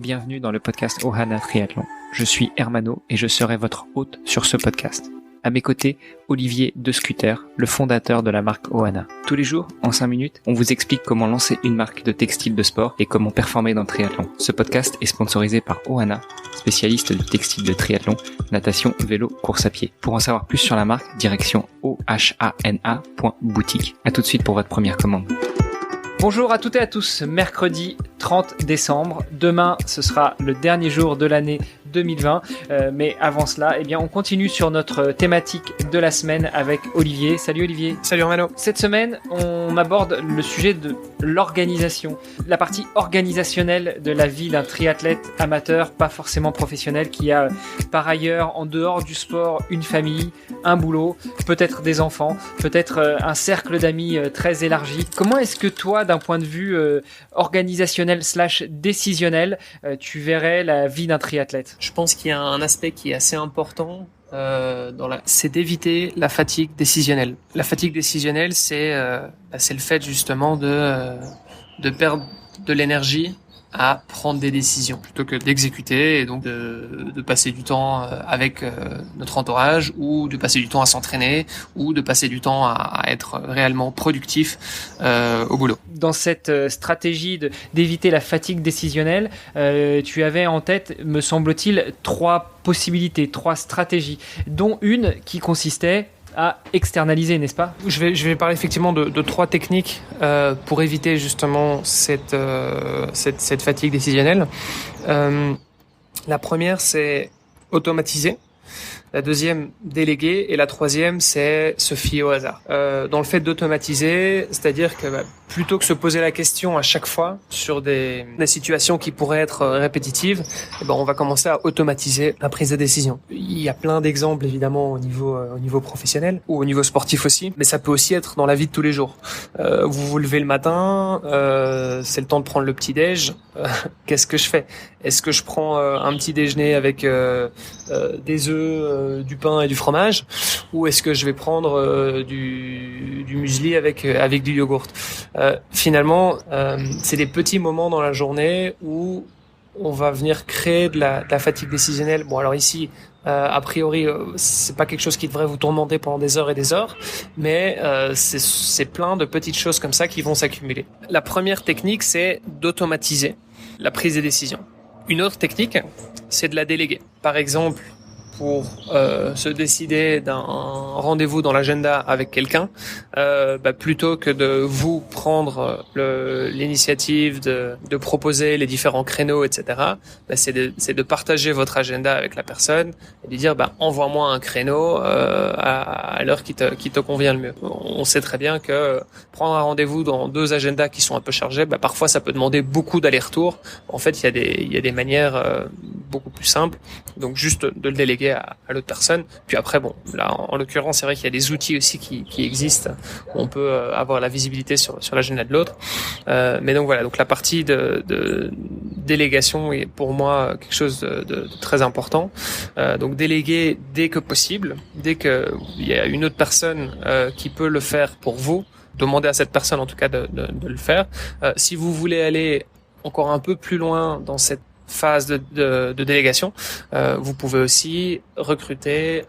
bienvenue dans le podcast Ohana Triathlon. Je suis Hermano et je serai votre hôte sur ce podcast. À mes côtés, Olivier De Scuter, le fondateur de la marque Ohana. Tous les jours, en 5 minutes, on vous explique comment lancer une marque de textile de sport et comment performer dans le triathlon. Ce podcast est sponsorisé par Ohana, spécialiste du textile de triathlon, natation, vélo, course à pied. Pour en savoir plus sur la marque, direction ohana.boutique. À tout de suite pour votre première commande. Bonjour à toutes et à tous, mercredi 30 décembre. Demain, ce sera le dernier jour de l'année 2020. Mais avant cela, on continue sur notre thématique de la semaine avec Olivier. Salut Olivier. Salut Romano. Cette semaine, on aborde le sujet de l'organisation, la partie organisationnelle de la vie d'un triathlète amateur, pas forcément professionnel, qui a par ailleurs, en dehors du sport, une famille, un boulot, peut-être des enfants, peut-être un cercle d'amis très élargi. Comment est-ce que toi, d'un point de vue organisationnel / décisionnel, tu verrais la vie d'un triathlète? Je pense qu'il y a un aspect qui est assez important, c'est d'éviter la fatigue décisionnelle. La fatigue décisionnelle, c'est le fait justement de perdre de l'énergie à prendre des décisions plutôt que d'exécuter et donc de passer du temps avec notre entourage ou de passer du temps à s'entraîner ou de passer du temps à être réellement productif au boulot. Dans cette stratégie d'éviter la fatigue décisionnelle, tu avais en tête, me semble-t-il, 3 possibilités, 3 stratégies, dont une qui consistait à externaliser, n'est-ce pas? Je vais parler effectivement de 3 techniques pour éviter justement cette fatigue décisionnelle. La première, c'est automatiser. La deuxième, déléguer. Et la troisième, c'est se fier au hasard. Dans le fait d'automatiser, c'est-à-dire que plutôt que se poser la question à chaque fois sur des situations qui pourraient être répétitives, on va commencer à automatiser la prise de décision. Il y a plein d'exemples évidemment au niveau professionnel ou au niveau sportif aussi, mais ça peut aussi être dans la vie de tous les jours. Vous vous levez le matin, c'est le temps de prendre le petit-déj. Qu'est-ce que je fais? Est-ce que je prends un petit déjeuner avec des œufs, du pain et du fromage, ou est-ce que je vais prendre du muesli avec du yogourt? Finalement, c'est des petits moments dans la journée où on va venir créer de la fatigue décisionnelle. Bon, alors ici, a priori, c'est pas quelque chose qui devrait vous tourmenter pendant des heures et des heures, mais c'est plein de petites choses comme ça qui vont s'accumuler. La première technique, c'est d'automatiser la prise des décisions. Une autre technique, c'est de la déléguer. Par exemple, pour se décider d'un rendez-vous dans l'agenda avec quelqu'un, plutôt que de vous prendre l'initiative de proposer les différents créneaux, etc., c'est de partager votre agenda avec la personne et de dire envoie-moi un créneau à l'heure qui te convient le mieux. On sait très bien que prendre un rendez-vous dans 2 agendas qui sont un peu chargés, parfois ça peut demander beaucoup d'allers-retours. En fait, il y a des manières beaucoup plus simples, donc juste de le déléguer à l'autre personne. Puis après, là, en l'occurrence, c'est vrai qu'il y a des outils aussi qui existent où on peut avoir la visibilité sur l'agenda de l'autre. Mais donc voilà, donc la partie de délégation est pour moi quelque chose de très important. Donc déléguer dès que possible, dès que il y a une autre personne qui peut le faire pour vous, demandez à cette personne en tout cas de le faire. Si vous voulez aller encore un peu plus loin dans cette phase de délégation, vous pouvez aussi recruter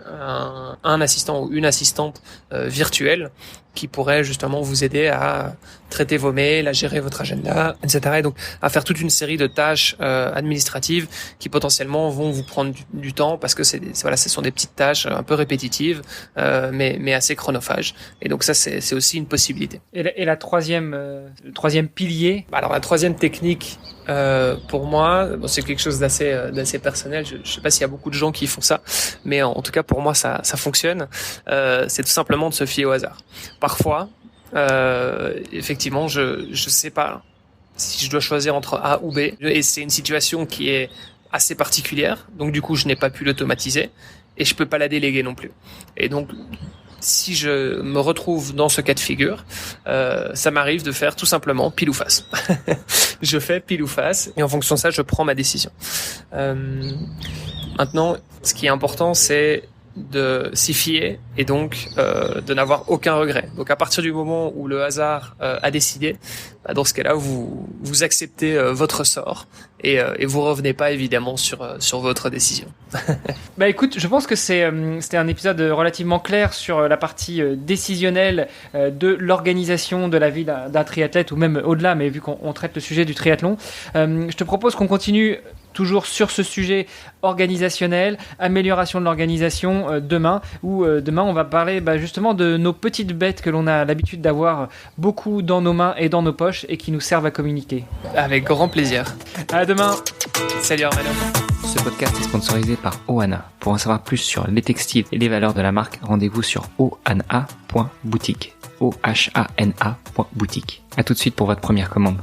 un assistant ou une assistante virtuelle qui pourrait justement vous aider à traiter vos mails, à gérer votre agenda, etc. Et donc à faire toute une série de tâches administratives qui potentiellement vont vous prendre du temps parce que ce sont des petites tâches un peu répétitives, mais assez chronophages. Et donc ça c'est aussi une possibilité. Et le troisième pilier? Alors la troisième technique, pour moi, c'est quelque chose d'assez personnel. Je sais pas s'il y a beaucoup de gens qui font ça, mais en tout cas pour moi ça fonctionne. C'est tout simplement de se fier au hasard. Parfois, effectivement, je sais pas si je dois choisir entre A ou B, et c'est une situation qui est assez particulière. Donc du coup, je n'ai pas pu l'automatiser et je peux pas la déléguer non plus. Et donc si je me retrouve dans ce cas de figure, ça m'arrive de faire tout simplement pile ou face. Je fais pile ou face et en fonction de ça, je prends ma décision. Maintenant, ce qui est important, c'est de s'y fier et donc de n'avoir aucun regret. Donc à partir du moment où le hasard a décidé, dans ce cas-là, vous acceptez votre sort et vous revenez pas évidemment sur votre décision. Bah écoute, je pense que c'était un épisode relativement clair sur la partie décisionnelle de l'organisation de la vie d'un triathlète, ou même au-delà, mais vu qu'on traite le sujet du triathlon, je te propose qu'on continue toujours sur ce sujet organisationnel, amélioration de l'organisation demain, où demain on va parler justement de nos petites bêtes que l'on a l'habitude d'avoir beaucoup dans nos mains et dans nos poches et qui nous servent à communiquer. Avec grand plaisir. À demain. Salut Armando. Ce podcast est sponsorisé par Ohana. Pour en savoir plus sur les textiles et les valeurs de la marque, rendez-vous sur ohana.boutique. ohana.boutique. À tout de suite pour votre première commande.